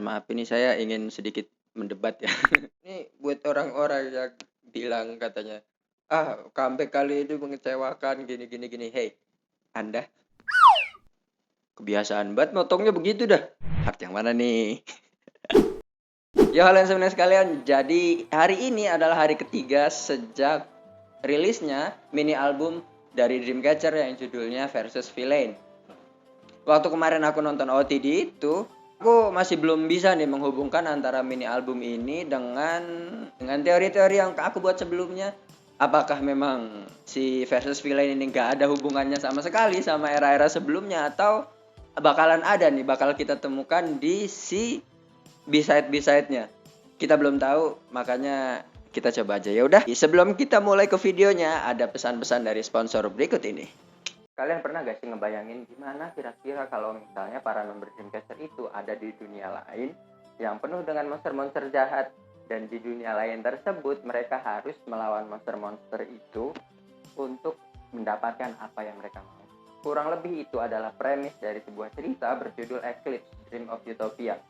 Maaf ini saya ingin sedikit mendebat ya. Ini buat orang-orang yang bilang katanya, "Ah, comeback kali ini mengecewakan gini gini gini." Hei, Anda kebiasaan banget motongnya begitu dah. Part yang mana nih? Ya halo semuanya sekalian, jadi hari ini adalah hari ketiga sejak rilisnya mini album dari Dreamcatcher yang judulnya Versus Villain. Waktu kemarin aku nonton OTD itu, aku masih belum bisa nih menghubungkan antara mini album ini dengan teori-teori yang aku buat sebelumnya. Apakah memang si Versus Villain ini nggak ada hubungannya sama sekali sama era-era sebelumnya, atau bakal kita temukan di si B-side-nya. Kita belum tahu, makanya kita coba aja. Ya udah, sebelum kita mulai ke videonya, ada pesan-pesan dari sponsor berikut ini. Kalian pernah gak sih ngebayangin gimana kira-kira kalau misalnya para member Dreamcatcher itu ada di dunia lain yang penuh dengan monster-monster jahat, dan di dunia lain tersebut mereka harus melawan monster-monster itu untuk mendapatkan apa yang mereka mau. Kurang lebih itu adalah premis dari sebuah cerita berjudul Eclipse: Dream of Utopia.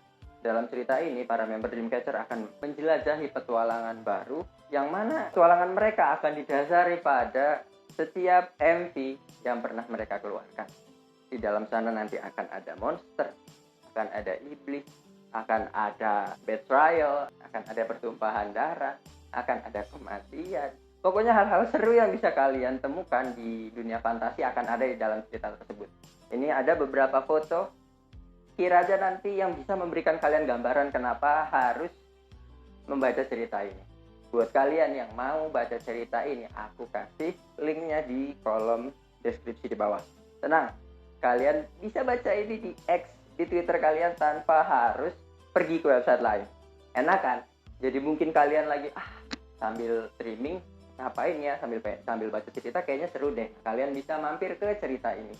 Dalam cerita ini, para member Dreamcatcher akan menjelajahi petualangan baru, yang mana petualangan mereka akan didasari pada setiap MV yang pernah mereka keluarkan. Di dalam sana nanti akan ada monster, akan ada iblis, akan ada betrayal, akan ada pertumpahan darah, akan ada kematian. Pokoknya hal-hal seru yang bisa kalian temukan di dunia fantasi akan ada di dalam cerita tersebut. Ini ada beberapa foto. Kira aja nanti yang bisa memberikan kalian gambaran kenapa harus membaca cerita ini. Buat kalian yang mau baca cerita ini, aku kasih linknya di kolom deskripsi di bawah. Tenang, kalian bisa baca ini di X, di Twitter kalian tanpa harus pergi ke website lain. Enak kan? Jadi mungkin kalian lagi sambil streaming, ngapain ya, sambil baca cerita, kayaknya seru deh. Kalian bisa mampir ke cerita ini.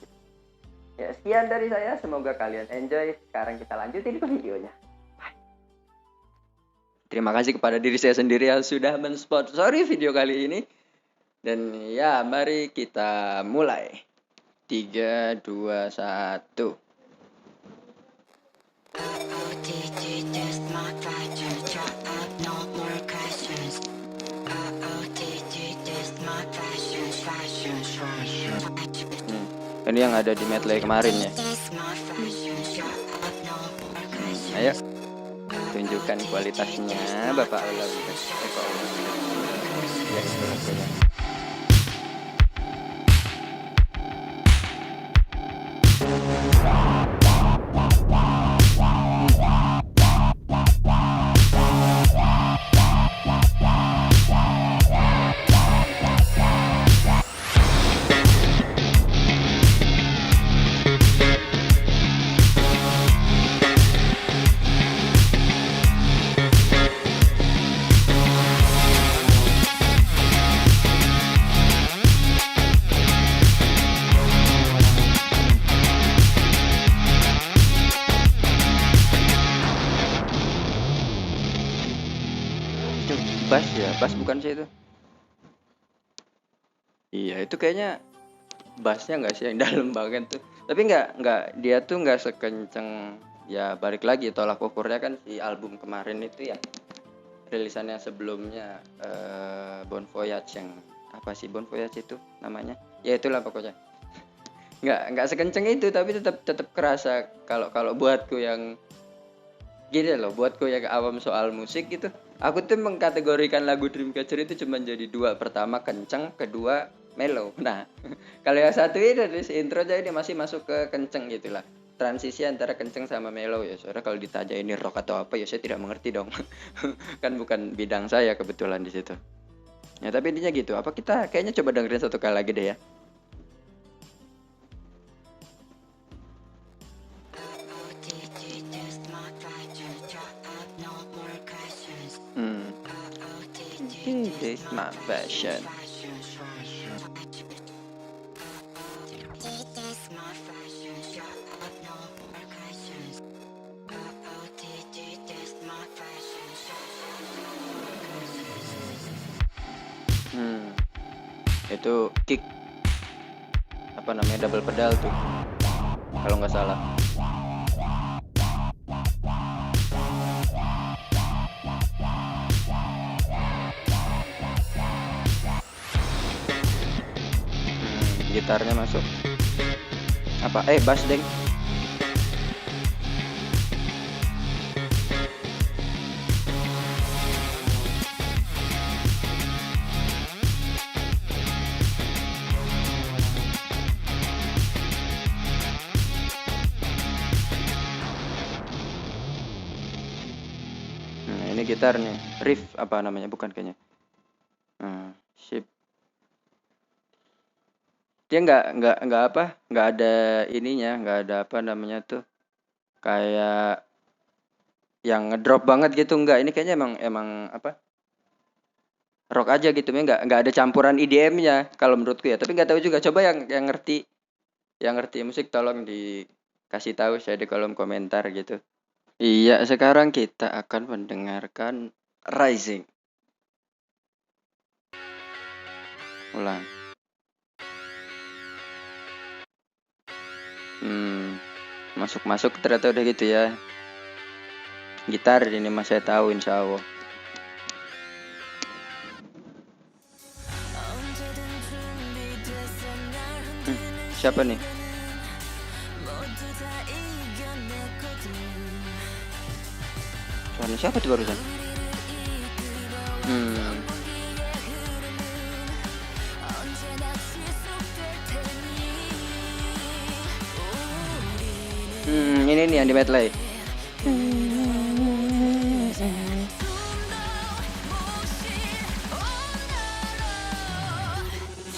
Ya, sekian dari saya, semoga kalian enjoy. Sekarang kita lanjutin ke videonya. Bye. Terima kasih kepada diri saya sendiri yang sudah mensponsori video kali ini. Dan ya, mari kita mulai. 3, 2, 1. Ini yang ada di medley kemarin ya. Ayo tunjukkan kualitasnya Bapak Allah. Bass ya, bass bukan sih itu? Iya, itu kayaknya bassnya nggak sih yang dalam banget tuh. Tapi nggak dia tuh nggak sekenceng, ya balik lagi tolak ukurnya kan si album kemarin itu ya, rilisannya sebelumnya Bon Voyage, yang apa sih Bon Voyage itu namanya? Ya itulah pokoknya. Nggak sekenceng itu, tapi tetap kerasa kalau buatku yang gini loh, buatku yang awam soal musik gitu. Aku tuh mengkategorikan lagu Dreamcatcher itu cuma jadi dua. Pertama kenceng, kedua mellow. Nah, kalau yang satu ini dari intro aja ini masih masuk ke kenceng gitulah. Transisi antara kenceng sama mellow ya. Soalnya kalau ditanya ini rock atau apa ya saya tidak mengerti dong. Kan bukan bidang saya kebetulan di situ. Ya tapi intinya gitu. Apa kita kayaknya coba dengerin satu kali lagi deh ya. This is my passion. Itu kick apa namanya, double pedal tuh kalau nggak salah. gitarnya masuk. Apa? Bass deng. Nah, ini gitar nih. Riff apa namanya? Bukan kayaknya. Sip. Dia nggak apa? Nggak ada ininya, nggak ada apa namanya tuh. Kayak yang ngedrop banget gitu, enggak. Ini kayaknya emang apa? Rock aja gitu, nggak ada campuran EDM-nya kalau menurutku ya. Tapi nggak tahu juga. Coba yang ngerti musik tolong dikasih tahu saya di kolom komentar gitu. Iya, sekarang kita akan mendengarkan Rising. Ulang. Masuk ternyata udah gitu ya. Gitar ini mas saya tahu insya Allah. Siapa nih? Suara siapa tuh barusan? Ini nih yang di medley.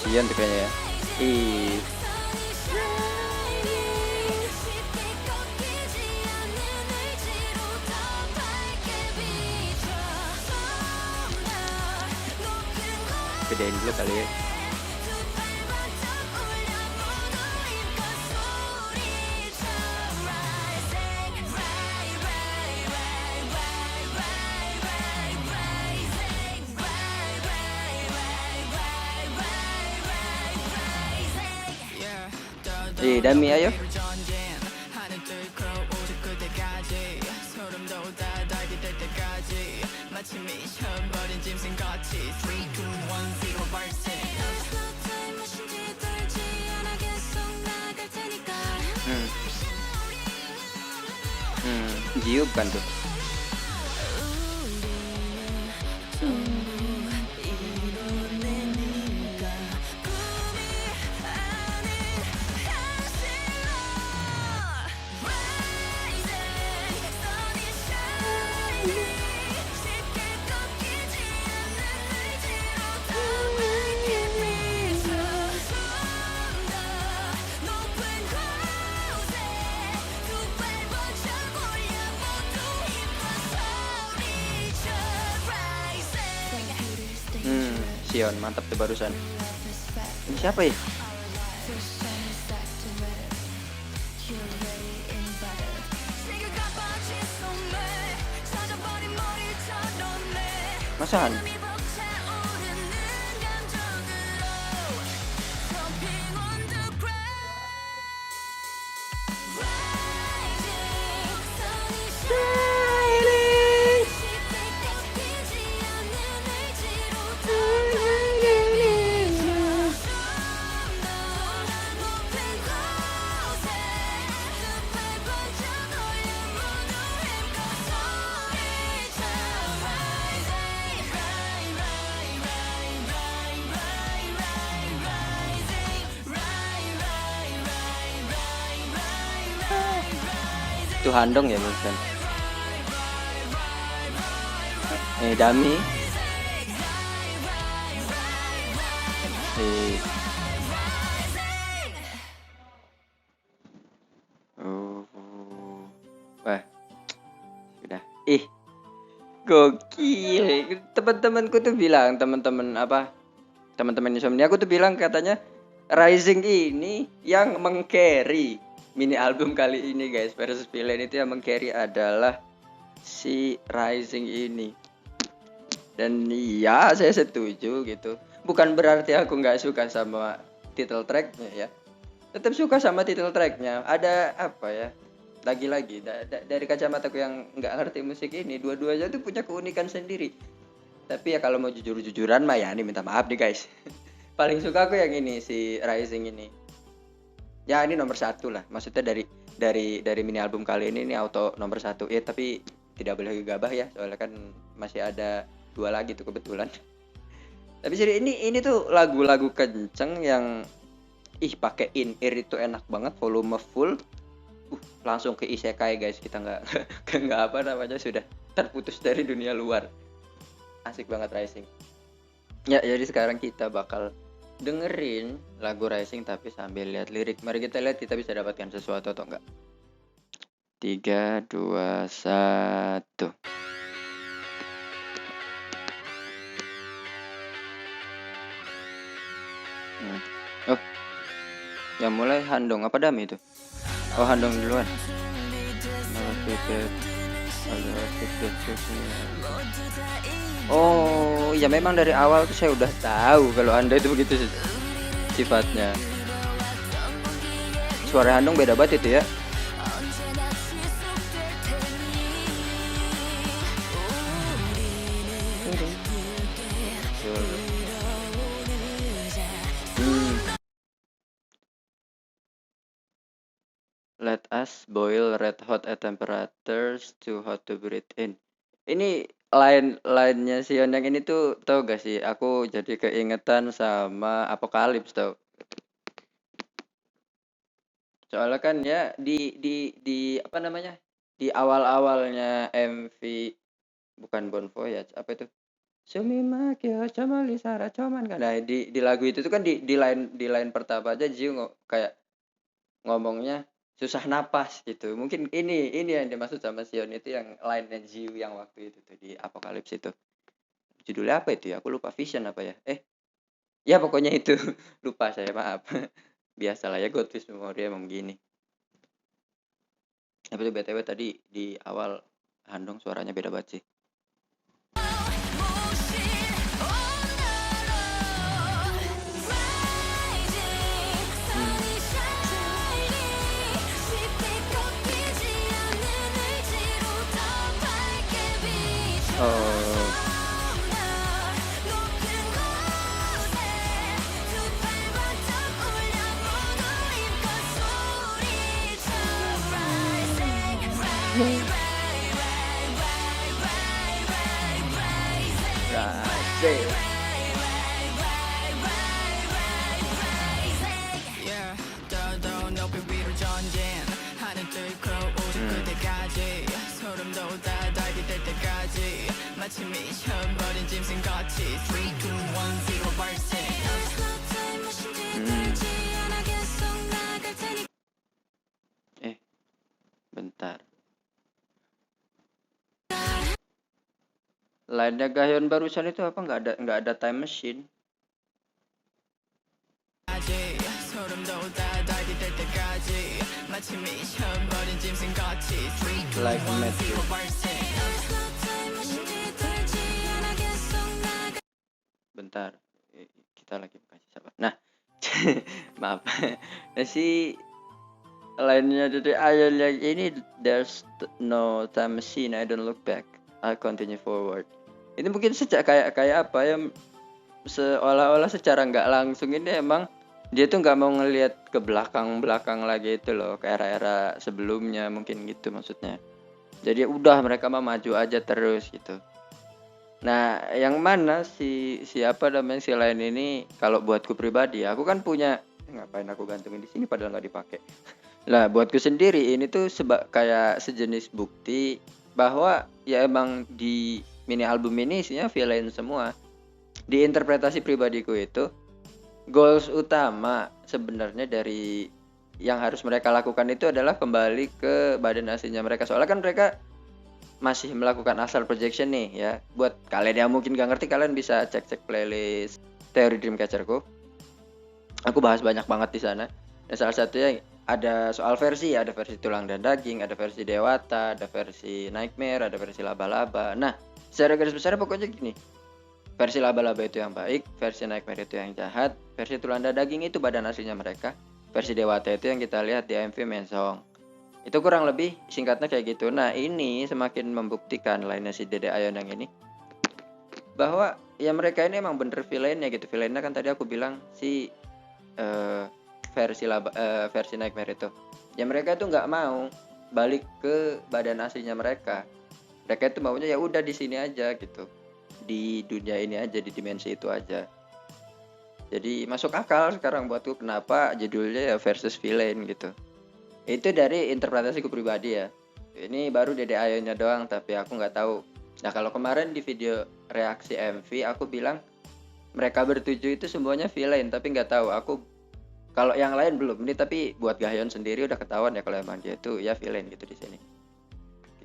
Sian tuh kayaknya ya. Gedein dulu kali ya. Dami ayo. Jiu bukan tuh. Sion, mantap tuh barusan. Ini siapa ya? Masahan? Itu Handong ya bukan? Dami. Wah, sudah. Gokil. Teman-temanku tuh bilang, teman-teman insomnia aku tuh bilang katanya Rising ini yang meng-carry mini album kali ini guys, versus Villain itu yang meng-carry adalah si Rising ini. Dan iya saya setuju gitu. Bukan berarti aku nggak suka sama title tracknya ya. Tetap suka sama title tracknya. Ada apa ya? Lagi-lagi dari kacamataku yang nggak ngerti musik ini, dua-duanya tuh punya keunikan sendiri. Tapi ya kalau mau jujur-jujuran mah ya ini minta maaf nih guys. Paling suka aku yang ini si Rising ini. Ya ini nomor 1 lah. Maksudnya dari mini album kali ini auto nomor 1. Ya tapi tidak boleh gegabah ya, soalnya kan masih ada 2 lagi tuh kebetulan. Tapi jadi ini tuh lagu-lagu kenceng yang pakai in-ear itu enak banget, volume full. Langsung ke isekai guys, kita nggak apa namanya, sudah terputus dari dunia luar. Asik banget Rising. Ya, jadi sekarang kita bakal dengerin lagu Rising tapi sambil lihat lirik. Mari kita lihat kita bisa dapatkan sesuatu atau enggak. 3, 2, 1. Oh, yang mulai Handong apa Dami itu? Oh, Handong duluan. Oh, ya memang dari awal tuh saya udah tahu kalau Anda itu begitu sifatnya. Suara Handong beda banget itu ya. Let us boil red hot at temperatures too hot to breathe in. Ini line-nya Sion yang ini tuh tau gak sih? Aku jadi keingetan sama Apokalips tau. Soalnya kan ya di apa namanya? Di awal-awalnya MV bukan Bon Voyage, apa itu? Sumima kyo chamali sara coman kan. Nah, di lagu itu tuh kan di line pertama aja Jiu kayak ngomongnya susah napas gitu. Mungkin ini yang dimaksud sama Sion itu yang line-nya Jiu yang waktu itu tuh di Apokalips itu. Judulnya apa itu ya? Aku lupa, Vision apa ya? Ya pokoknya itu. Lupa saya, maaf. Biasalah ya, Godfish Memory emang begini. Tapi itu BTW tadi di awal Handong suaranya beda banget sih. Oh. Rising. Bentar. Line-nya Gahyeon barusan itu apa? Nggak ada time machine. Like magic. Bentar, kita lagi kasih sabar. Nah, maaf. Nah, si lainnya dari ayat yang ini, there's no time machine, I don't look back, I continue forward. Ini mungkin kayak apa ya, seolah-olah secara nggak langsung ini emang dia tuh nggak mau ngelihat ke belakang lagi itu loh, ke era-era sebelumnya mungkin gitu maksudnya. Jadi udah mereka mah maju aja terus gitu. Nah, yang mana siapa namanya si lain ini, kalau buatku pribadi, aku kan punya, ngapain aku gantungin di sini padahal nggak dipakai. Lah, buatku sendiri ini tuh kayak sejenis bukti bahwa ya emang di mini album ini isinya villain semua. Di interpretasi pribadiku itu, goals utama sebenarnya dari yang harus mereka lakukan itu adalah kembali ke badan aslinya mereka. Soalnya kan mereka masih melakukan astral projection nih ya. Buat kalian yang mungkin gak ngerti, kalian bisa cek playlist teori Dreamcatcher-ku. Aku bahas banyak banget di sana. Dan salah satunya ada soal versi, ada versi tulang dan daging, ada versi dewata, ada versi nightmare, ada versi laba-laba. Nah, secara garis besar pokoknya gini. Versi laba-laba itu yang baik, versi nightmare itu yang jahat, versi tulang dan daging itu badan aslinya mereka, versi dewata itu yang kita lihat di MV Main Song. Itu kurang lebih singkatnya kayak gitu. Nah, ini semakin membuktikan lainnya si Dede Ayonang ini bahwa ya mereka ini emang bener villainnya gitu. Villainnya kan tadi aku bilang si versi Nightmare itu. Ya mereka tuh nggak mau balik ke badan aslinya mereka. Mereka itu maunya ya udah di sini aja gitu. Di dunia ini aja, di dimensi itu aja. Jadi masuk akal sekarang buatku kenapa judulnya ya versus villain gitu. Itu dari interpretasiku pribadi ya. Ini baru Dede Ayonya doang, tapi aku nggak tahu. Nah kalau kemarin di video reaksi MV aku bilang mereka bertujuh itu semuanya villain, tapi nggak tahu. Aku kalau yang lain belum. Ini tapi buat Gahyeon sendiri udah ketahuan ya kalau emang dia itu ya villain gitu di sini.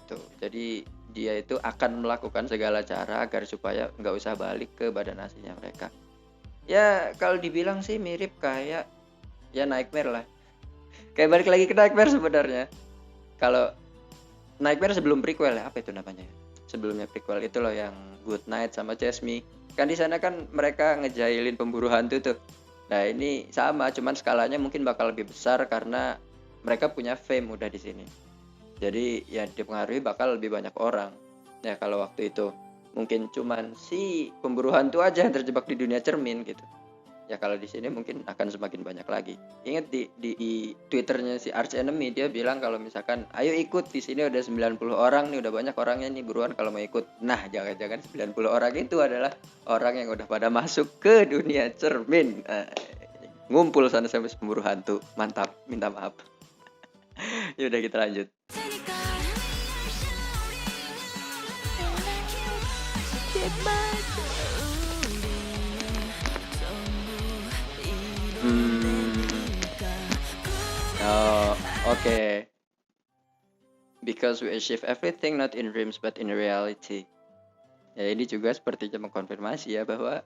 Gitu. Jadi dia itu akan melakukan segala cara agar supaya nggak usah balik ke badan aslinya mereka. Ya kalau dibilang sih mirip kayak ya Nightmare lah. Kayak balik lagi ke Nightmare sebenarnya. Kalau Nightmare sebelum prequel ya, apa itu namanya? Sebelumnya prequel itu loh yang Good Night sama Jasmine. Kan di sana kan mereka ngejailin pemburu hantu tuh. Nah, ini sama, cuman skalanya mungkin bakal lebih besar karena mereka punya fame udah di sini. Jadi ya dipengaruhi bakal lebih banyak orang. Ya kalau waktu itu mungkin cuman si pemburu hantu aja yang terjebak di dunia cermin gitu. Ya kalau di sini mungkin akan semakin banyak lagi. Ingat di Twitternya si Arch Enemy dia bilang kalau misalkan ayo ikut di sini udah 90 orang nih, udah banyak orangnya nih, buruan kalau mau ikut. Nah, jangan-jangan 90 orang itu adalah orang yang udah pada masuk ke dunia cermin. Ngumpul sana sampai pemburu hantu. Mantap, minta maaf. Ya udah kita lanjut. Okay. Because we achieve everything not in dreams but in reality. Ya ini juga sepertinya mengkonfirmasi ya bahwa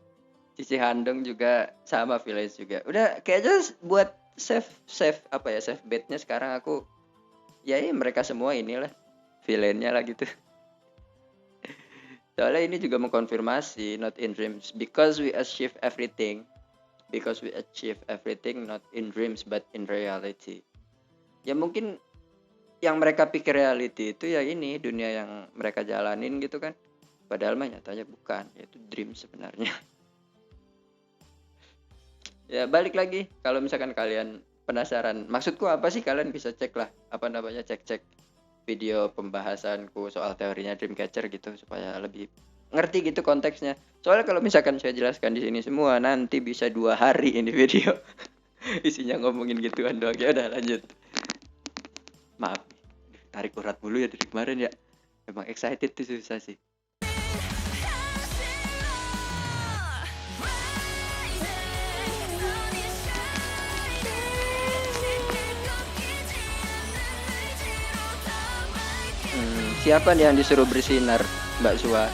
Cici Handong juga sama Village juga. Udah kayaknya buat save betnya sekarang aku ya mereka semua inilah villainnya lah gitu. Soalnya ini juga mengkonfirmasi not in dreams because we achieve everything not in dreams but in reality. Ya mungkin yang mereka pikir reality itu ya ini dunia yang mereka jalanin gitu kan. Padahal mah nyatanya bukan, yaitu dream sebenarnya. Ya balik lagi, kalau misalkan kalian penasaran, maksudku apa sih, kalian bisa cek lah, cek video pembahasanku soal teorinya Dreamcatcher gitu supaya lebih ngerti gitu konteksnya. Soalnya kalau misalkan saya jelaskan di sini semua, nanti bisa 2 hari ini video isinya ngomongin gituan doang. Ya udah lanjut. Maaf, tarik urat dulu ya dari kemarin ya. Emang excited tuh susah sih. Siapa nih yang disuruh bersinar, Mbak Sua?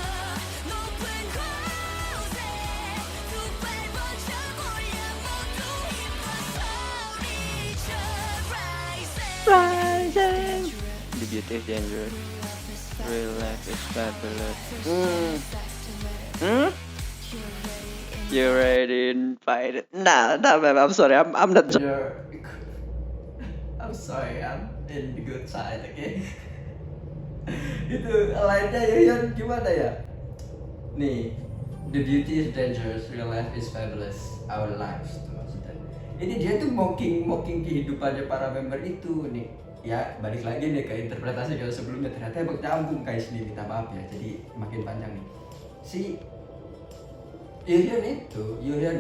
Rising. The beauty is dangerous. Real life is fabulous. You're ready in fight. Nah, I'm sorry. I'm not. I'm sorry. I'm in the good side, okay? Itu lainnya Yoyon gimana ya? Nih, the beauty is dangerous, real life is fabulous, our lives tuh maksudnya. Ini dia tuh mocking kehidupannya para member itu nih. Ya balik lagi nih ke interpretasi kalau sebelumnya, ternyata emang nyambung guys nih, minta maaf ya. Jadi makin panjang nih. Si Yoyon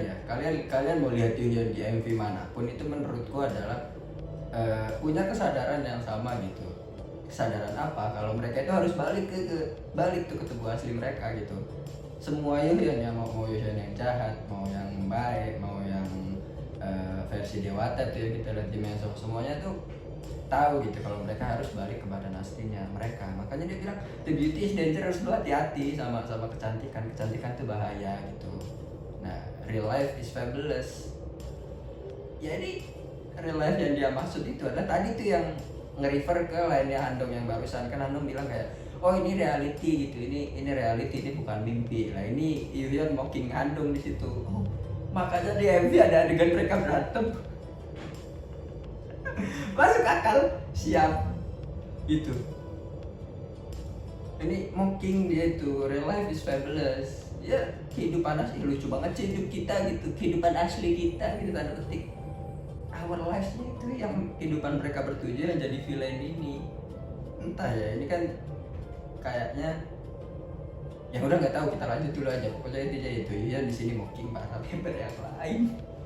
ya, kalian mau lihat Yoyon di MV manapun itu menurutku adalah punya kesadaran yang sama gitu. Kesadaran apa? Kalau mereka itu harus balik ke tubuh asli mereka gitu. Semua Yoyon ya, mau Yoyon yang jahat, mau yang baik, mau yang versi dewata tuh ya kita lihat di Mensok, semuanya tuh tahu gitu kalau mereka harus balik ke badan aslinya mereka. Makanya dia bilang the beauty is dangerous, lu hati-hati sama kecantikan tuh bahaya gitu. Nah, real life is fabulous. Ya ini real life yang dia maksud itu adalah tadi tuh yang nge-refer ke lainnya Handong yang barusan. Kan Handong bilang kayak oh ini reality gitu, ini reality, ini bukan mimpi. Lah ini Yoyon mocking Handong di situ. Oh, makanya di MV ada adegan mereka berantem. Masuk akal, siap gitu. Ini mocking dia itu, real life is fabulous. Ya kehidupan asli lucu banget sih hidup kita gitu, kehidupan asli kita gitu, tanda petik. our lives-nya itu yang kehidupan mereka bertujuh yang jadi villain ini. Entah ya, ini kan kayaknya yang udah nggak tahu, kita lanjut dulu aja. Pokoknya intinya itu ya, di sini mocking para member yang lain,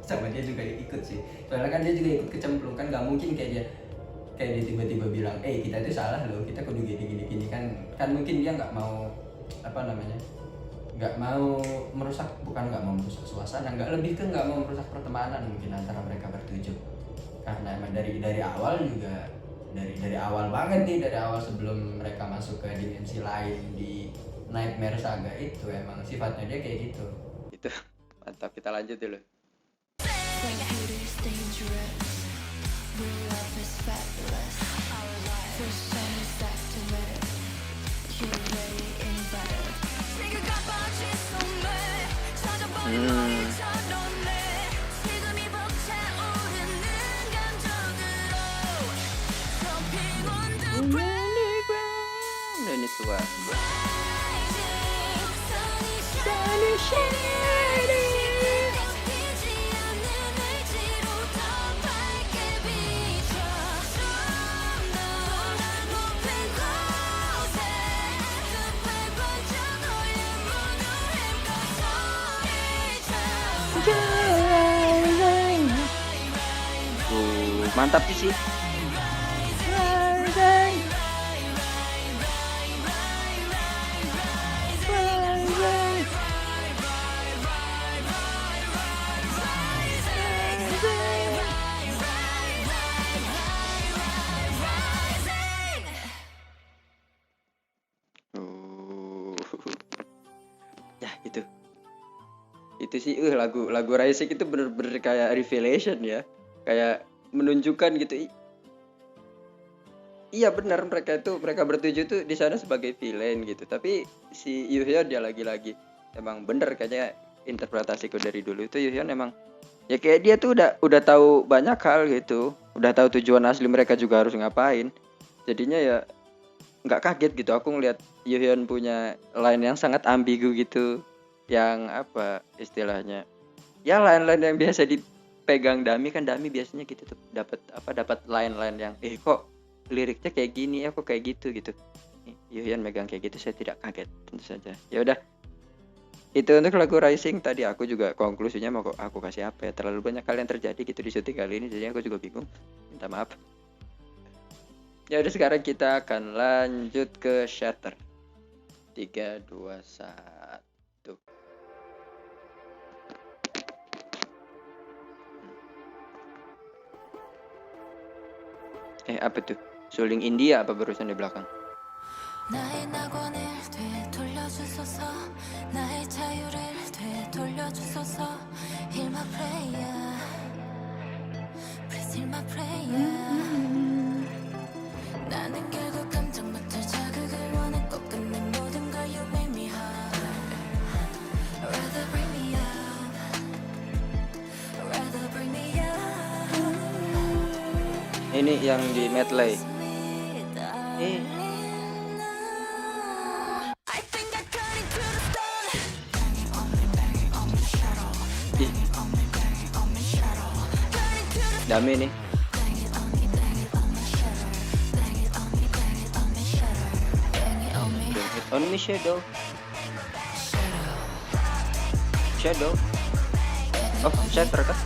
sama dia juga ikut sih. Soalnya kan dia juga ikut kecemplung, kan nggak mungkin kayak dia tiba-tiba bilang, kita itu salah loh, kita kudu gini kan mungkin dia nggak mau nggak mau merusak, bukan nggak mau merusak suasana, lebih ke nggak mau merusak pertemanan mungkin antara mereka bertujuh. Karena emang dari awal juga, dari awal banget nih, dari awal sebelum mereka masuk ke dimensi lain di Nightmare Saga itu emang sifatnya dia kayak gitu. Itu mantap, kita lanjut dulu. Ini tua. Mantap sih. Ya itu sih lagu Rising itu bener-bener kayak revelation ya, kayak menunjukkan gitu. Iya benar, mereka bertujuh tuh di sana sebagai villain gitu, tapi si Yuhyun dia lagi-lagi emang bener kayaknya interpretasiku dari dulu itu, Yuhyun emang ya kayak dia tuh udah tahu banyak hal gitu, udah tahu tujuan asli mereka juga harus ngapain, jadinya ya nggak kaget gitu aku ngelihat Yuhyun punya line yang sangat ambigu gitu, yang apa istilahnya ya, line-line yang biasa dipegang Dami, kan Dami biasanya gitu tuh dapat line-line yang kok liriknya kayak gini ya, kok kayak gitu. Yuhyun megang kayak gitu, saya tidak kaget tentu saja. Ya udah, itu untuk lagu Rising. Tadi aku juga konklusinya mau aku kasih apa ya, terlalu banyak hal yang terjadi gitu di syuting kali ini, jadi aku juga bingung, minta maaf. Ya udah, sekarang kita akan lanjut ke Shatter. 3, 2, 1. Apa tuh? Suling India apa barusan di belakang? Ini yang di medley. Dami nih. Don't hit on me, Shadow. Oh, Shatter kah?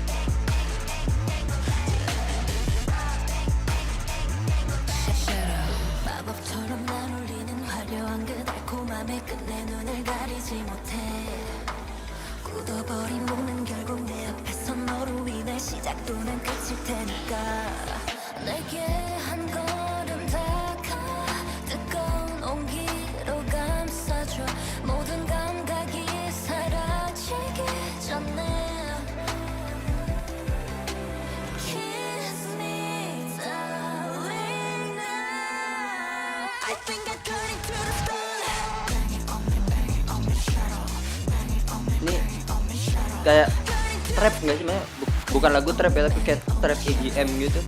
Ini kayak trap nggak sih, bukan lagu trap ya, tapi kayak trap EDM gitu.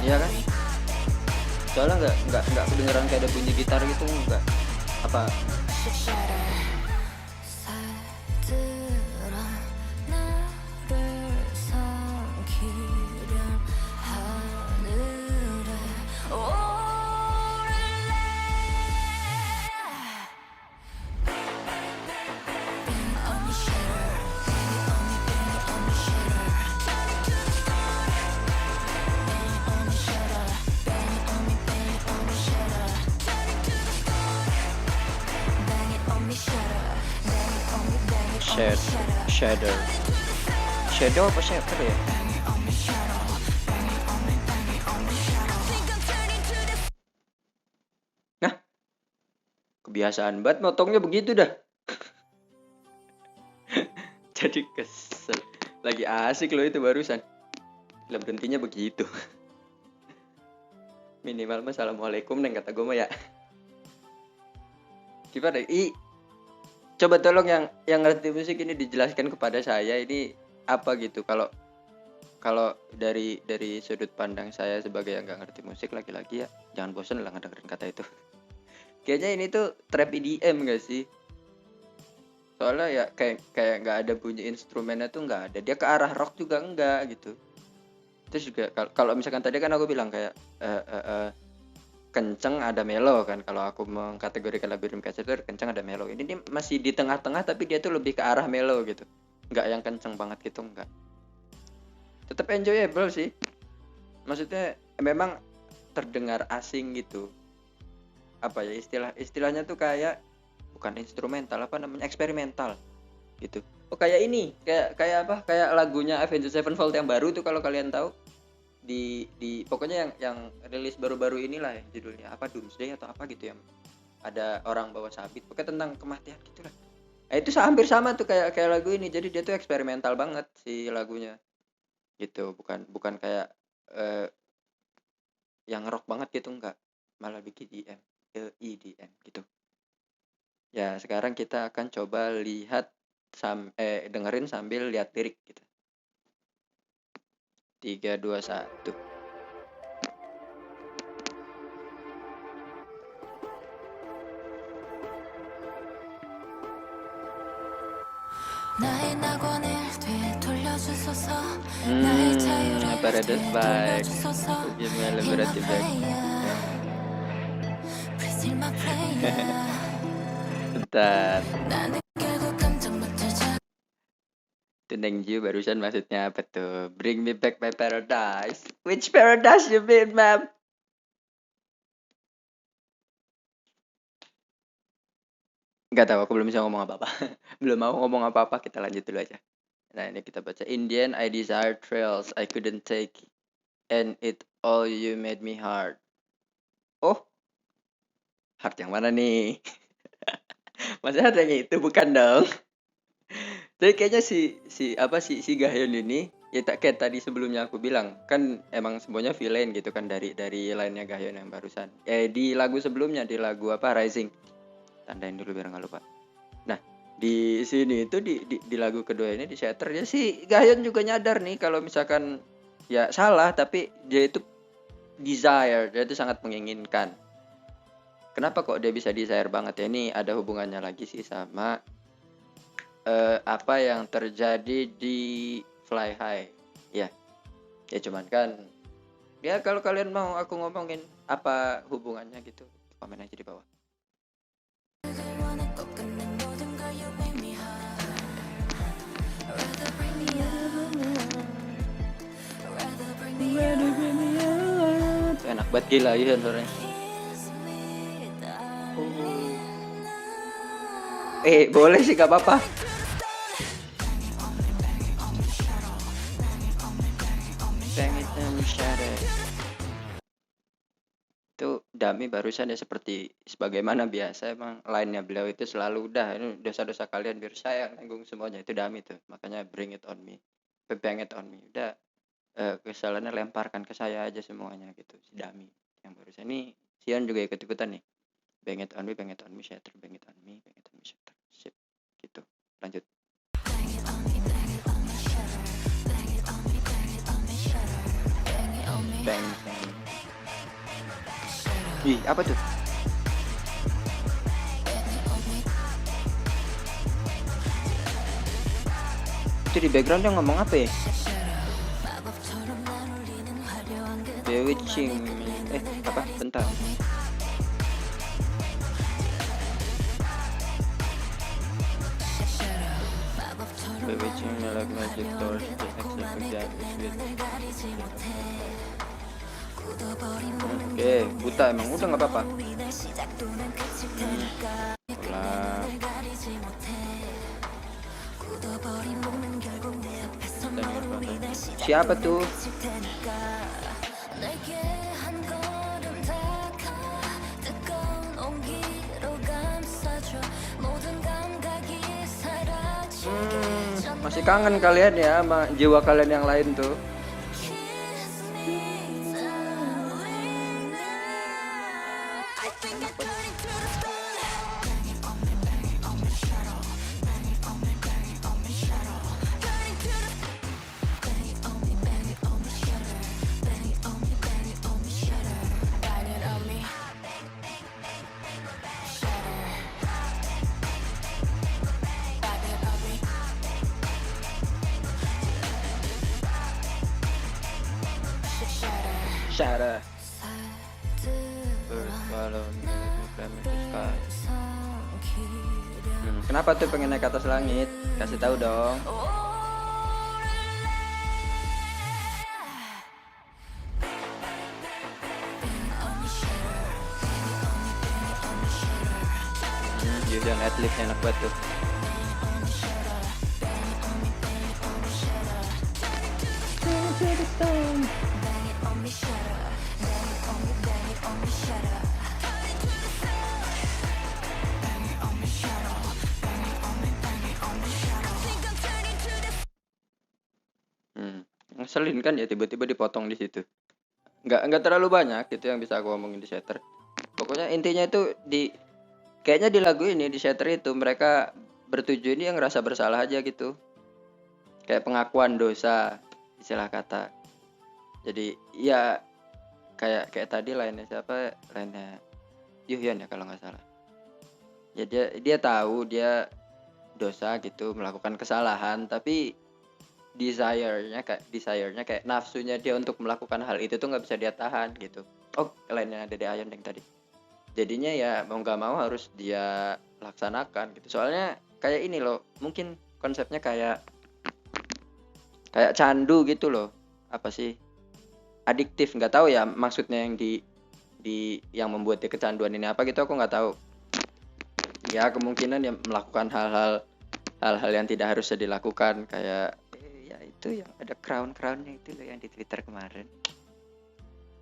Iya kan, soalnya nggak kedengeran kayak ada bunyi gitar gitu, nggak apa shadow shadow apa shadow ya? Nah, kebiasaan banget motongnya begitu dah. Jadi kesel. Lagi asik loh itu barusan. Lah berhentinya begitu. Minimal mah assalamualaikum neng kata gue mah ya. Gimana? Coba tolong yang ngerti musik ini dijelaskan kepada saya ini apa gitu. Kalau dari sudut pandang saya sebagai yang nggak ngerti musik, lagi-lagi ya jangan bosan lah ngedengerin kata itu. Kayaknya ini tuh trap EDM gak sih? Soalnya ya kayak nggak ada bunyi instrumennya tuh nggak ada. Dia ke arah rock juga enggak gitu. Terus juga kalau misalkan tadi kan aku bilang kayak kenceng ada melo kan, kalau aku mengkategorikan lagu Dream Catcher itu kenceng ada melo. Ini dia masih di tengah-tengah tapi dia tuh lebih ke arah melo gitu, nggak yang kenceng banget gitu, nggak. Tetap enjoyable sih, maksudnya memang terdengar asing gitu. Apa ya istilahnya tuh kayak bukan instrumental, apa namanya, eksperimental gitu. Oh kayak ini, kayak apa, kayak lagunya Avenged Sevenfold yang baru tuh kalau kalian tahu. Di pokoknya yang rilis baru-baru inilah, yang judulnya apa, Doomsday atau apa gitu, yang ada orang bawa sabit, pokoknya tentang kematian gitulah. Nah, itu hampir sama tuh kayak lagu ini. Jadi dia tuh eksperimental banget si lagunya gitu, bukan kayak yang rock banget gitu, enggak, malah bikin EDM gitu. Ya sekarang kita akan coba lihat dengerin sambil lihat lirik gitu. 3, 2, 1. Paradise Bike, gimana berarti back. Bentar. Tenang Ju, barusan maksudnya apa tuh? Bring me back my paradise. Which paradise you mean, ma'am? Nggak tahu, aku belum bisa ngomong apa-apa. Belum mau ngomong apa-apa, kita lanjut dulu aja. Nah, ini kita baca. Indian, I desire trails I couldn't take, and it all you made me hard. Oh, hard yang mana nih? Maksudnya ada yang itu, bukan dong. Jadi kayaknya si Gahyeon ini ya kayak tadi sebelumnya aku bilang kan, emang semuanya villain gitu kan dari lainnya Gahyeon yang barusan. Di lagu sebelumnya, di lagu apa, Rising. Tandain dulu biar nggak lupa. Nah, di sini itu di lagu kedua ini, di Shatter, ya si Gahyeon juga nyadar nih kalau misalkan ya salah, tapi dia itu desire, dia itu sangat menginginkan. Kenapa kok dia bisa desire banget ya? Ini ada hubungannya lagi sih sama apa yang terjadi di Fly High ya cuman kan ya, kalau kalian mau aku ngomongin apa hubungannya gitu, komen aja di bawah. Enak banget gila ya suaranya. Boleh sih, gak apa-apa. Itu Dami barusan ya, seperti sebagaimana biasa emang lainnya beliau itu selalu udah, ini dosa-dosa kalian biar saya yang nanggung semuanya. Itu Dami tuh, makanya bring it on me, bang it on me, udah kesalahannya lemparkan ke saya aja semuanya gitu. Si Dami yang barusan ini, Sion juga ikut-ikutan nih, bang it on me, shatter, bang it on me, shatter, sip gitu. Lanjut. Bang. Ih, apa tuh? di background dia ngomong apa ya? Bewitching me. Apa? Bentar. Bewitching me like magic doors that accept again with. Oke, buta emang udah nggak apa-apa. Ulang. Siapa tuh? Masih kangen kalian ya sama jiwa kalian yang lain tuh. Syara. Kenapa tuh pengen naik ke atas langit? Kasih tahu dong. Yang adlibnya enak banget tuh. Ngeselin kan ya tiba-tiba dipotong di situ. Nggak terlalu banyak gitu yang bisa aku ngomongin di Shatter. Pokoknya intinya itu kayaknya di lagu ini di Shatter itu mereka bertujuh ini yang ngerasa bersalah aja gitu. Kayak pengakuan dosa istilah kata. Jadi ya kayak tadi lainnya siapa? Lainnya Yuhyun ya kalau nggak salah. Ya dia tahu dia dosa gitu, melakukan kesalahan, tapi desire-nya kayak nafsunya dia untuk melakukan hal itu tuh nggak bisa dia tahan gitu. Oh, lainnya Dede Ayon yang tadi. Jadinya ya mau nggak mau harus dia laksanakan gitu. Soalnya kayak ini loh, mungkin konsepnya kayak candu gitu loh. Apa sih? Adiktif, nggak tahu ya maksudnya yang di yang membuat dia kecanduan ini apa gitu, aku nggak tahu. Ya kemungkinan ya melakukan hal-hal yang tidak harus dilakukan kayak itu yang ada crown-crownnya itu loh yang di Twitter kemarin.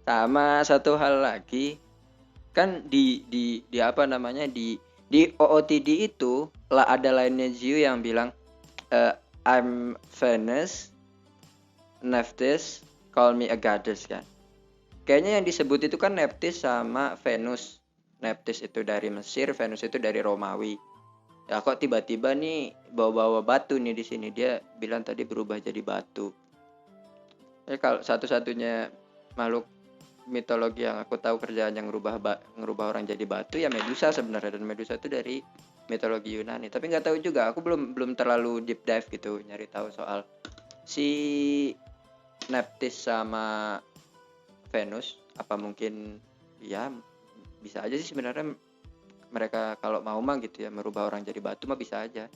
Sama satu hal lagi kan di apa namanya di OOTD itu lah ada lainnya Ziu yang bilang I'm Venus, Nephthys, call me a goddess kan. Kayaknya yang disebut itu kan Nephthys sama Venus. Nephthys itu dari Mesir, Venus itu dari Romawi. Ya kok tiba-tiba nih bawa-bawa batu nih di sini, dia bilang tadi berubah jadi batu. Kalau satu-satunya makhluk mitologi yang aku tahu kerjaan yang ngerubah orang jadi batu ya Medusa sebenarnya, dan Medusa itu dari mitologi Yunani. Tapi nggak tahu juga, aku belum terlalu deep dive gitu nyari tahu soal si Nephthys sama Venus. Apa mungkin ya bisa aja sih sebenarnya mereka kalau mau mah gitu ya, merubah orang jadi batu mah bisa aja.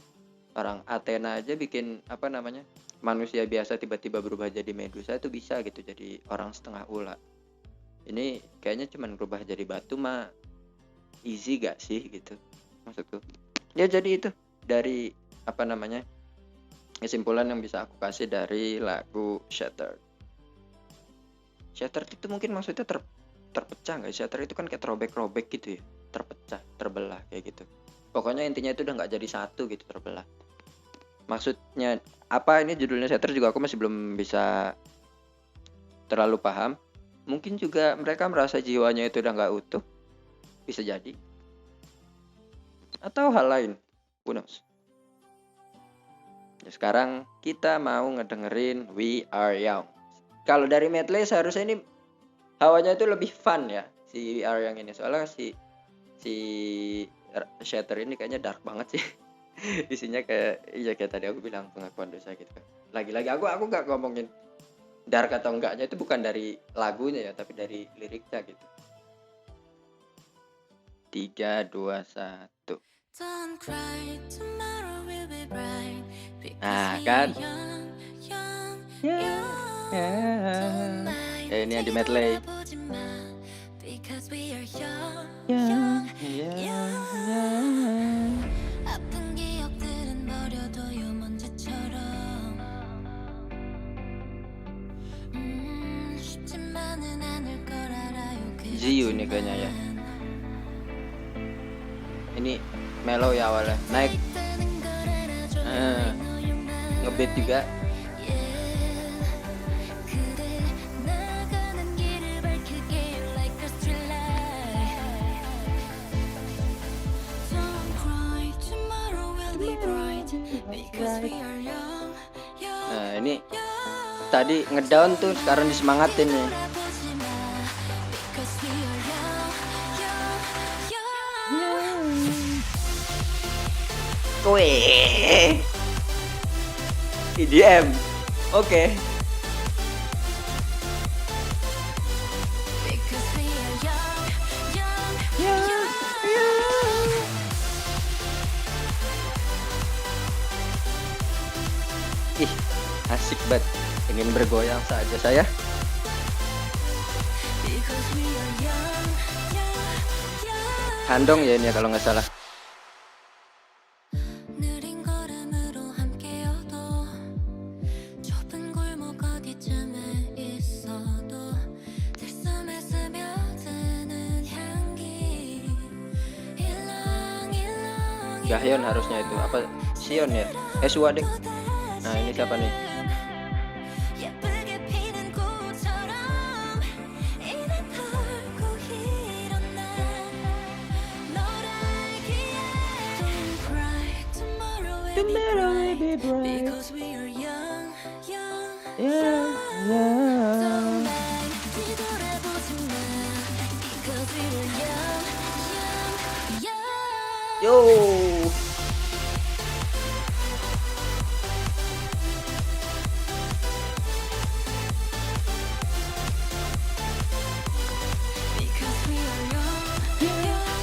Orang Athena aja bikin apa namanya manusia biasa tiba-tiba berubah jadi Medusa itu bisa gitu, jadi orang setengah ula. Ini kayaknya cuman berubah jadi batu mah easy gak sih gitu maksudku. Ya jadi itu dari apa namanya kesimpulan yang bisa aku kasih dari lagu Shattered. Shattered itu mungkin maksudnya terpecah nggak? Shattered itu kan kayak robek gitu ya, terpecah, terbelah kayak gitu. Pokoknya intinya itu udah nggak jadi satu gitu, terbelah. Maksudnya apa ini judulnya Shattered juga aku masih belum bisa terlalu paham. Mungkin juga mereka merasa jiwanya itu udah nggak utuh, bisa jadi. Atau hal lain, who knows. Ya, sekarang kita mau ngedengerin We Are Young. Kalau dari medley seharusnya ini hawanya itu lebih fun ya si We Are Young ini, soalnya si Shatter ini kayaknya dark banget sih. Isinya kayak tadi aku bilang pengakuan dosa gitu kan. lagi-lagi aku nggak ngomongin dark atau enggaknya, itu bukan dari lagunya ya, tapi dari liriknya gitu. 3, 2, 1. Don't cry, tomorrow will be bright because Nah we kan, are young, young, ya, young. Tonight ini yang di medley. 뒤돌아보지 마, because we are young, Ya, young, ya, young. 아픈 기억들은 버려둬요 먼지처럼. 쉽지만은 않을 걸 알아요. Ziyu nih kayaknya ya. Ini mellow ya awalnya, naik, ngebeat juga. Nah ini tadi ngedown tuh, sekarang disemangatin nih. Wih, EDM, oke. Ih, asik banget, ingin bergoyang saja saya. Handong ya ini ya kalau nggak salah. 느린 걸음으로 함께여도 좁은 골목 어디쯤에 있어도 들숨에 스며드는 향기 일렁일렁 Gahyeon harusnya itu, apa Sion ya? Suwa deh. Nah ini siapa nih? 예쁘게 피는 꽃처럼 이내 털고 일어나 널 알기에 Don't cry, tomorrow will be bright because we are young, young, young. Tonight 뒤돌아보지 마 because we are young, young, young. Yo. Because we are young, young, young.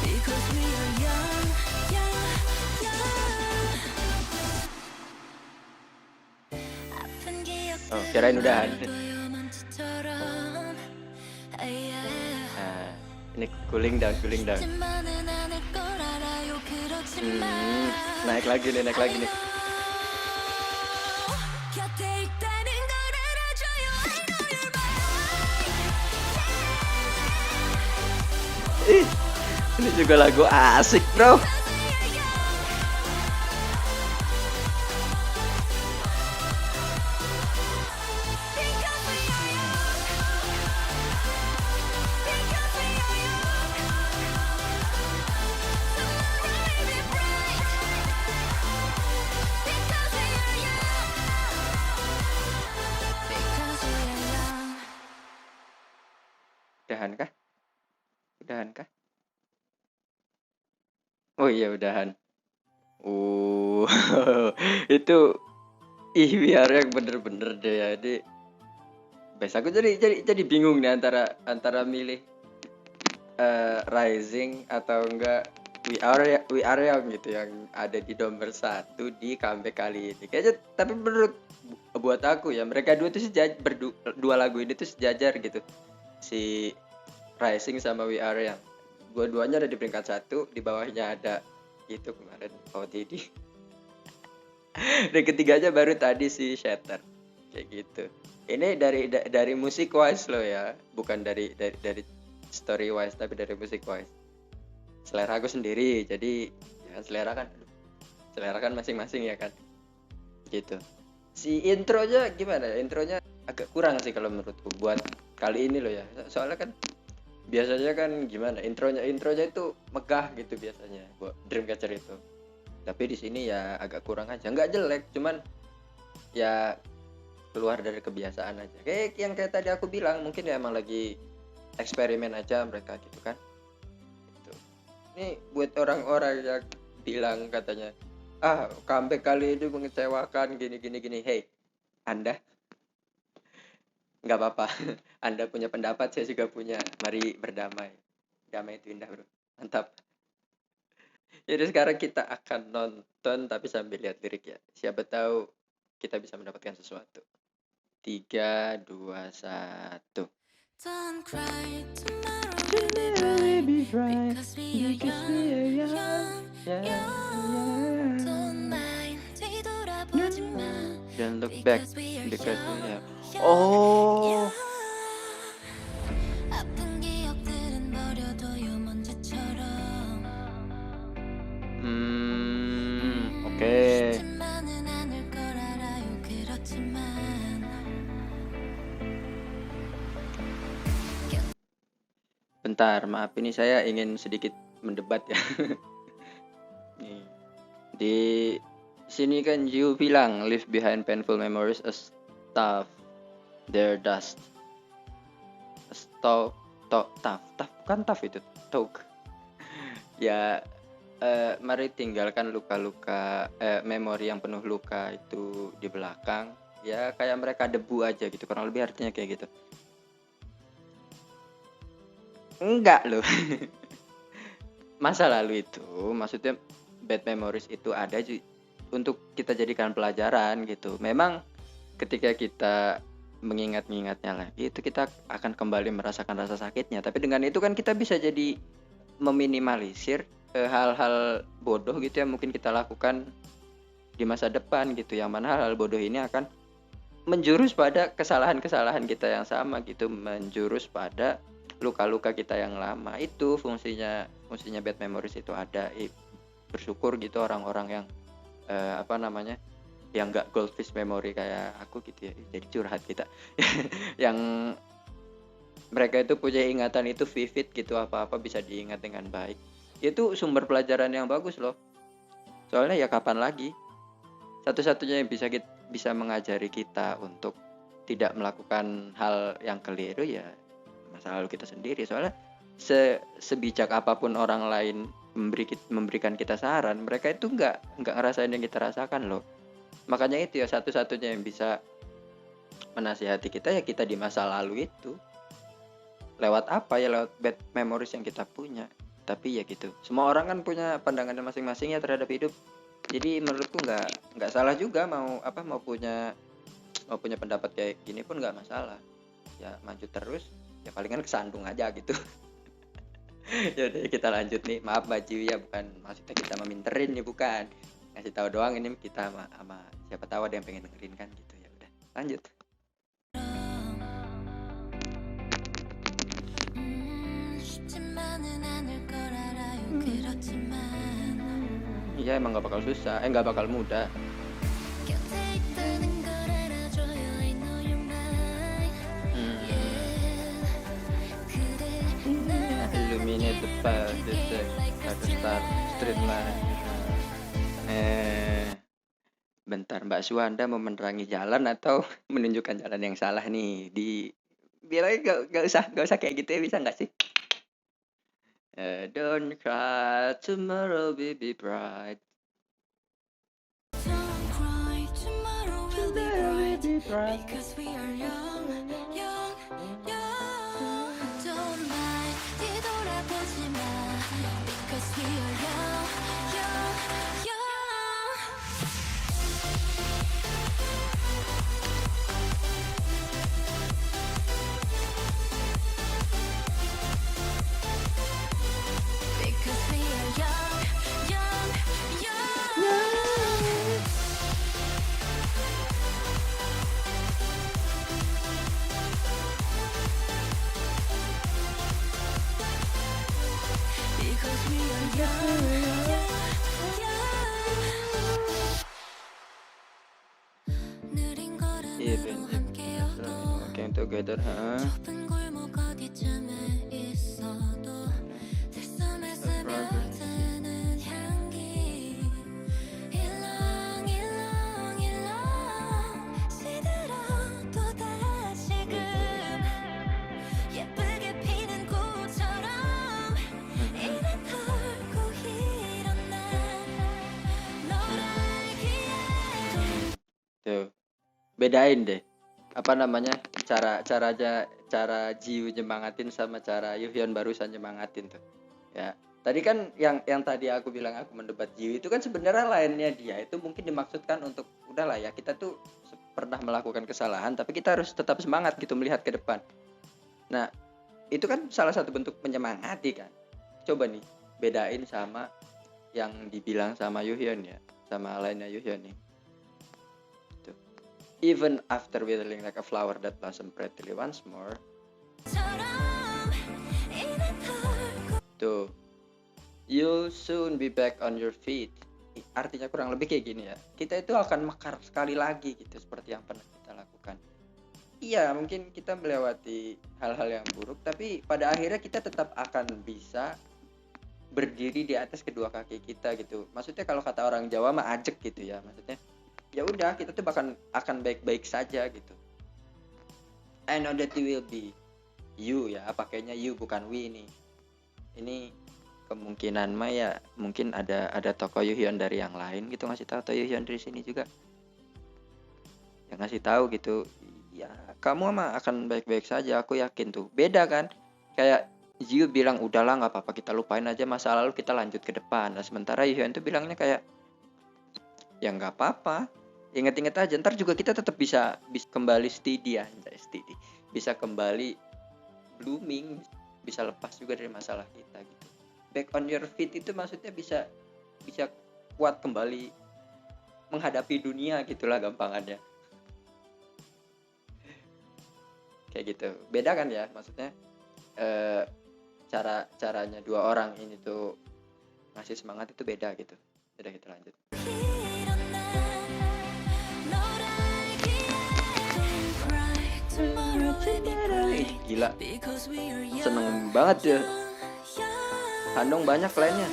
Because we are young, young, young. 아픈 Oh, kirain udahan. 기억들을 먼지처럼. 아야. Nah, ini cooling down. 쉽지만은 않을 걸 알아요. 그렇지만 Naik lagi nih. 곁에 있다는 걸 알아줘요. I know you're mine. Ih, ini juga lagu asik bro. Udahan kah? Oh iya udahan. Itu biar yang bener-bener deh ya. Jadi aku jadi bingung nih antara milih Rising atau enggak We Are Young gitu yang ada di nomor 1 di comeback kali ini. Kayaknya tapi menurut buat aku ya, mereka dua tuh dua lagu ini tuh sejajar gitu. Si Rising sama We Are Young. Dua-duanya ada di peringkat 1, di bawahnya ada itu kemarin OTD. Dan ketiganya baru tadi si Shatter. Kayak gitu. Ini dari musik wise loh ya, bukan dari story wise, tapi dari musik wise. Selera aku sendiri, jadi ya selera kan masing-masing ya kan. Gitu. Si intronya gimana? Intronya agak kurang sih kalau menurutku buat kali ini loh ya. Soalnya kan biasanya kan gimana? Intronya itu megah gitu biasanya buat Dreamcatcher itu. Tapi di sini ya agak kurang aja. Enggak jelek, cuman ya keluar dari kebiasaan aja. Kayak tadi aku bilang, mungkin ya emang lagi eksperimen aja mereka gitu kan. Gitu. Ini buat orang-orang yang bilang katanya, comeback kali ini mengecewakan gini gini gini. Hey, Anda nggak apa-apa. Anda punya pendapat, saya juga punya. Mari berdamai. Damai itu indah, bro. Mantap. Jadi sekarang kita akan nonton tapi sambil lihat lirik ya. Siapa tahu kita bisa mendapatkan sesuatu. 3, 2, 1. Don't cry, tomorrow will be bright because we are young, young. Don't mind, 뒤돌아보지 마 Don't look back because we are because we young, have. Oh, young. 아픈 기억들은 버려둬요 먼지처럼. oke. 쉽지만은 않을 걸 알아요 그렇지만. Bentar, maaf ini saya ingin sedikit mendebat ya. Nih, di sini kan you bilang leave behind painful memories as stuff their dust. Tough, bukan tough itu, talk. Ya, mari tinggalkan luka-luka, memori yang penuh luka itu di belakang. Ya kayak mereka debu aja gitu, kurang lebih artinya kayak gitu. Enggak loh. Masa lalu itu, maksudnya bad memories itu ada untuk kita jadikan pelajaran gitu. Memang ketika kita mengingat-ingatnya lagi, itu kita akan kembali merasakan rasa sakitnya. Tapi dengan itu kan kita bisa jadi meminimalisir hal-hal bodoh gitu yang mungkin kita lakukan di masa depan gitu. Yang mana hal-hal bodoh ini akan menjurus pada kesalahan-kesalahan kita yang sama gitu, menjurus pada luka-luka kita yang lama. Itu fungsinya bad memories itu ada. Bersyukur gitu orang-orang yang yang nggak goldfish memory kayak aku gitu ya, jadi curhat kita. Yang mereka itu punya ingatan itu vivid gitu, apa-apa bisa diingat dengan baik. Itu sumber pelajaran yang bagus loh. Soalnya ya kapan lagi, satu-satunya yang bisa mengajari kita untuk tidak melakukan hal yang keliru ya masa lalu kita sendiri. Soalnya sebijak apapun orang lain memberikan kita saran, mereka itu nggak ngerasain yang kita rasakan loh. Makanya itu ya satu-satunya yang bisa menasihati kita ya kita di masa lalu itu. Lewat apa ya? Lewat bad memories yang kita punya. Tapi ya gitu, semua orang kan punya pandangannya masing-masing ya terhadap hidup. Jadi menurutku nggak salah juga mau punya pendapat kayak gini pun nggak masalah. Ya maju terus, ya palingan kesandung aja gitu. Jadi kita lanjut nih. Maaf Mbak Jiwi ya, bukan maksudnya kita meminterin nih, bukan. Ngasih tahu doang, ini kita sama siapa tahu ada yang pengen dengerin kan gitu. Ya udah, lanjut. 쉽지만은 않을 걸 알아요 그렇지만. Iya emang nggak bakal susah, nggak bakal mudah. 곁에 있다는 걸 알아줘요 I know you're mine. Yeah. 그대 Illuminate the path, the star, street light. Bentar Mbak Suwanda mau menerangi jalan atau menunjukkan jalan yang salah nih? Bilangnya nggak usah kayak gitu ya, bisa nggak sih? Don't cry, tomorrow will be bright. Don't cry, tomorrow will be bright because we are young, young, young. Don't mind, 뒤돌아보지 마 because we are young, young, young. Because we are young, young, young. Because we are young, young, young. 느린 걸음으로 함께여도 Walking together, 좁은 골목 어디쯤에 있어도 들숨에 스며드는 향기 일렁일렁일렁 시들어 bedain deh apa namanya cara Jiu nyemangatin sama cara Yuhyun barusan nyemangatin tuh ya. Tadi kan yang tadi aku bilang aku mendebat Jiu itu kan sebenarnya lainnya dia itu mungkin dimaksudkan untuk udahlah ya kita tuh pernah melakukan kesalahan tapi kita harus tetap semangat gitu melihat ke depan. Nah itu kan salah satu bentuk menyemangati kan. Coba nih bedain sama yang dibilang sama Yuhyun ya, sama lainnya Yuhyun nih. Tuh. Even after withering like a flower that blossom prettily once more. Tuh. You'll soon be back on your feet. Artinya kurang lebih kayak gini ya. Kita itu akan mekar sekali lagi gitu seperti yang pernah kita lakukan. Iya, mungkin kita melewati hal-hal yang buruk, tapi pada akhirnya kita tetap akan bisa berdiri di atas kedua kaki kita gitu. Maksudnya kalau kata orang Jawa mah ajek gitu ya. Maksudnya ya udah kita tuh akan baik-baik saja gitu. I know that you will be you ya. Pakainya you bukan we ini. Ini kemungkinan mah ya mungkin ada tokoh Yuhyun dari yang lain gitu ngasih tahu atau Yuhyun dari sini juga. Yang ngasih tahu gitu. Ya, kamu mah akan baik-baik saja, aku yakin tuh. Beda kan? Kayak Jiu bilang udahlah nggak apa-apa kita lupain aja masa lalu kita lanjut ke depan. Nah sementara Yuhyun tuh bilangnya kayak ya nggak apa-apa, inget-inget aja. Ntar juga kita tetap bisa kembali steady steady, bisa kembali blooming, bisa lepas juga dari masalah kita gitu. Back on your feet itu maksudnya bisa kuat kembali menghadapi dunia gitulah gampangannya. Kayak gitu. Beda kan ya maksudnya caranya dua orang ini tuh ngasih semangat itu beda gitu. Udah kita lanjut. Gila. Seneng banget ya. Handong banyak lainnya.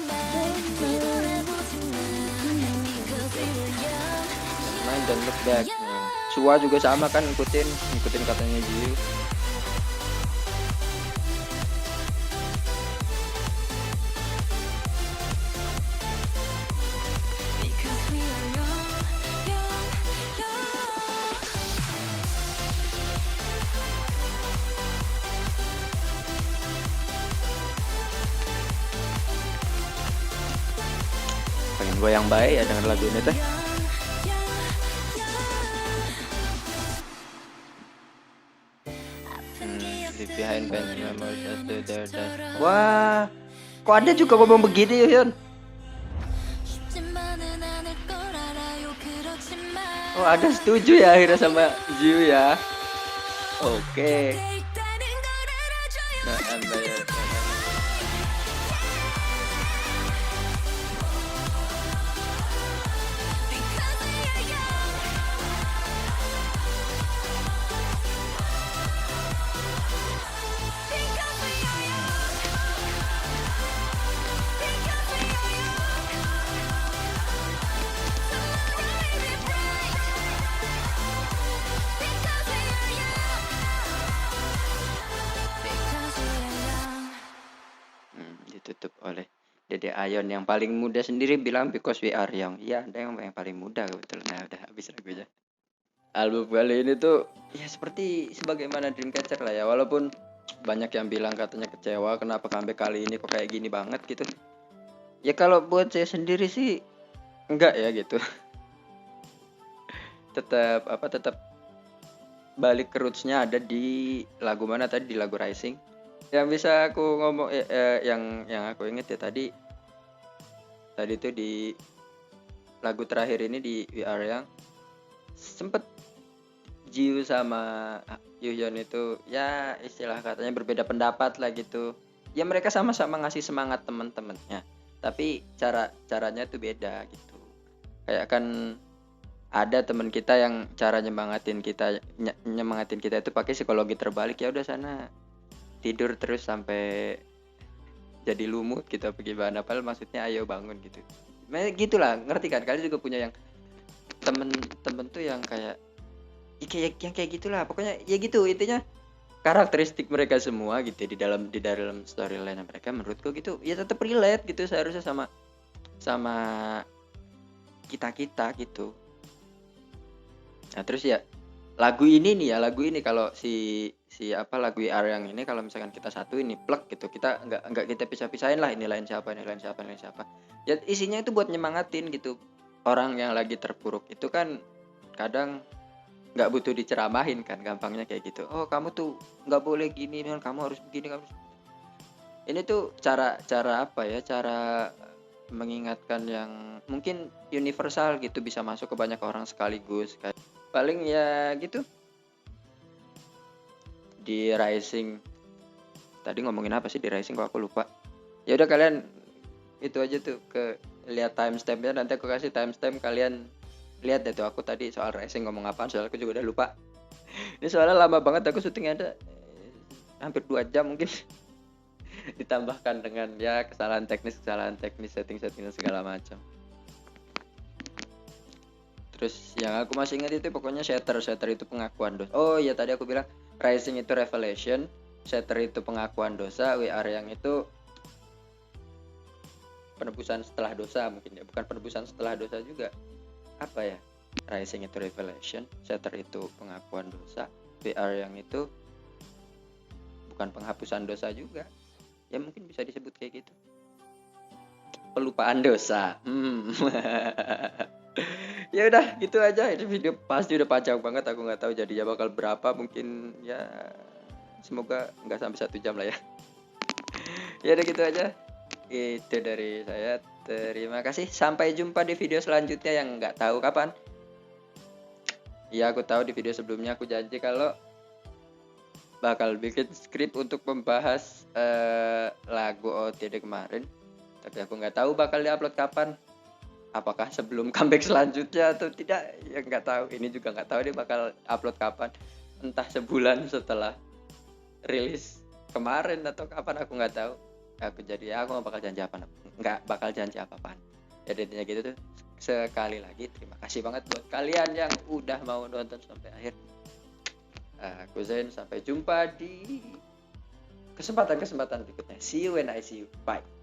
Main dan look back. Sua juga sama kan ngikutin katanya Jiu. Pengen gue yang baik ya dengan lagu ini teh. Behind band members. Wah, kok ada juga ngomong begitu Yuhyun? Oh ada setuju ya akhirnya sama Jiu ya. Oke. Nah, ditutup oleh Dede Ayon yang paling muda sendiri bilang because we are young. Iya, ada yang paling muda kebetulan. Nah, udah habis lagunya. Album kali ini tuh ya seperti sebagaimana Dreamcatcher lah ya. Walaupun banyak yang bilang katanya kecewa kenapa comeback kali ini kok kayak gini banget gitu. Ya kalau buat saya sendiri sih enggak ya gitu. tetap balik ke roots-nya ada di lagu mana tadi, di lagu Rising. Yang bisa aku ngomong yang aku inget ya tadi tuh di lagu terakhir ini di We Are Young sempet Jiu sama Yuhyun itu ya istilah katanya berbeda pendapat lah gitu. Ya mereka sama-sama ngasih semangat teman-temannya, tapi caranya tuh beda gitu. Kayak kan ada teman kita yang cara nyemangatin kita itu pakai psikologi terbalik. Ya udah sana tidur terus sampai jadi lumut gitu apa gimana, padahal maksudnya ayo bangun gitu. Nah, gitulah, ngerti kan? Kalian juga punya yang temen tuh yang kayak gitulah. Pokoknya ya gitu intinya karakteristik mereka semua gitu di dalam storyline mereka menurutku gitu. Ya tetap relate gitu seharusnya sama kita gitu. Nah, terus ya lagu ini nih ya, lagu ini kalau lagu IR yang ini kalau misalkan kita satu ini plek gitu, kita nggak kita pisah-pisahin lah, ini lain siapa, ini lain siapa, ini lain siapa. Ya isinya itu buat nyemangatin gitu. Orang yang lagi terpuruk itu kan kadang nggak butuh diceramahin kan, gampangnya kayak gitu. Oh kamu tuh nggak boleh gini, kamu harus begini, kamu harus. Ini tuh cara apa ya, cara mengingatkan yang mungkin universal gitu, bisa masuk ke banyak orang sekaligus. Kayak paling ya gitu di Rising. Tadi ngomongin apa sih di Rising kok aku lupa. Ya udah kalian itu aja tuh, ke lihat timestampnya, nanti aku kasih timestamp, kalian lihat deh tuh aku tadi soal Rising ngomong apaan, soalnya aku juga udah lupa. Ini soalnya lama banget aku syutingnya, ada hampir 2 jam mungkin. Ditambahkan dengan ya kesalahan teknis, setting segala macam. Terus yang aku masih ingat itu pokoknya Shatter itu pengakuan dosa. Oh iya tadi aku bilang Rising itu revelation, Shatter itu pengakuan dosa, WR yang itu penebusan setelah dosa mungkin ya, bukan penebusan setelah dosa juga. Apa ya? Rising itu revelation, Shatter itu pengakuan dosa, WR yang itu bukan penghapusan dosa juga. Ya mungkin bisa disebut kayak gitu. Pelupaan dosa. Ya udah gitu aja, ini video pasti udah panjang banget, aku nggak tahu jadinya bakal berapa, mungkin ya semoga nggak sampai 1 jam lah ya. Ya udah gitu aja, itu dari saya, terima kasih, sampai jumpa di video selanjutnya yang nggak tahu kapan. Ya aku tahu di video sebelumnya aku janji kalau bakal bikin skrip untuk membahas lagu OTD kemarin, tapi aku nggak tahu bakal diupload kapan. Apakah sebelum comeback selanjutnya atau tidak, ya nggak tahu. Ini juga nggak tahu dia bakal upload kapan, entah sebulan setelah rilis kemarin atau kapan, aku nggak tahu. Aku nggak bakal janji apa-apaan. Jadi intinya gitu tuh. Sekali lagi terima kasih banget buat kalian yang udah mau nonton sampai akhir. Aku Zain, sampai jumpa di kesempatan berikutnya. See you when I see you. Bye.